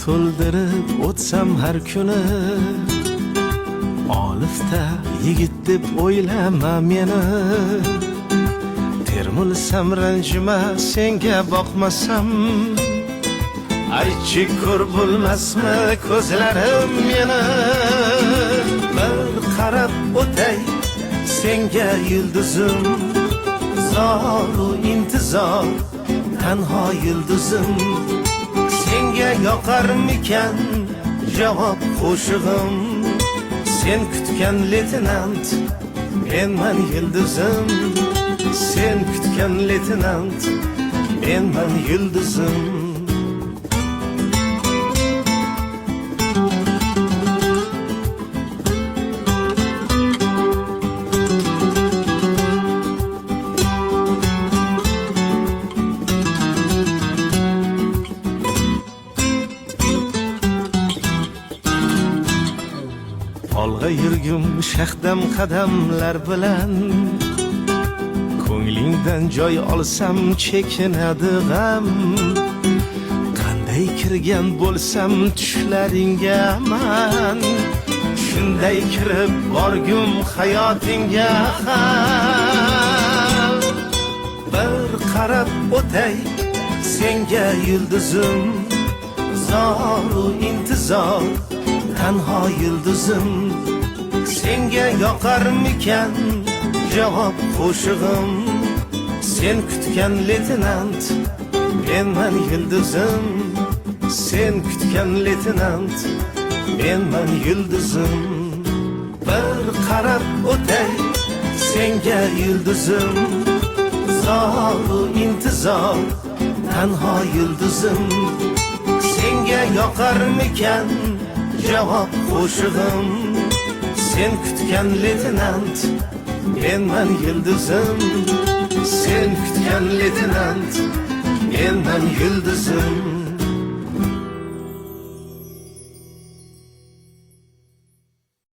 to'ldirib o'tsam har kuni, olifta yigit deb o'ylama meni. Termulsam ranjima senga boqmasam, aytchi ko'r bo'lmasmi ko'zlarim meni. Bir qarab o'tay senga yulduzim, zoru intizor tanho yulduzim. Senga yoqarmikan javob qo'shig'im, sen kutgan leytenant menman yulduzim. Sen kutgan leytenant menman yulduzim. Olg'a yurgum shahdam qadamlar bilan, ko'nglingdan joy olsam chekinadi g'am. Qanday kirgan bo'lsam tushlaringga man, shunday kirib borgum hayotingga ham. Bir qarab o'tay senga yulduzim, zoru intizor tanho yulduzim. Senga yoqarmikan javob qo'shig'im, sen kutgan leytenant menman yulduzim. Sen kutgan leytenant menman yulduzim. Bir qarab o'tay senga yulduzim, zoru intizor tanho yulduzim. Senga yoqarmikan javob qo'shig'im, sen kutgan leytenant menman yulduzim. Sen kutgan leytenant menman yulduzim.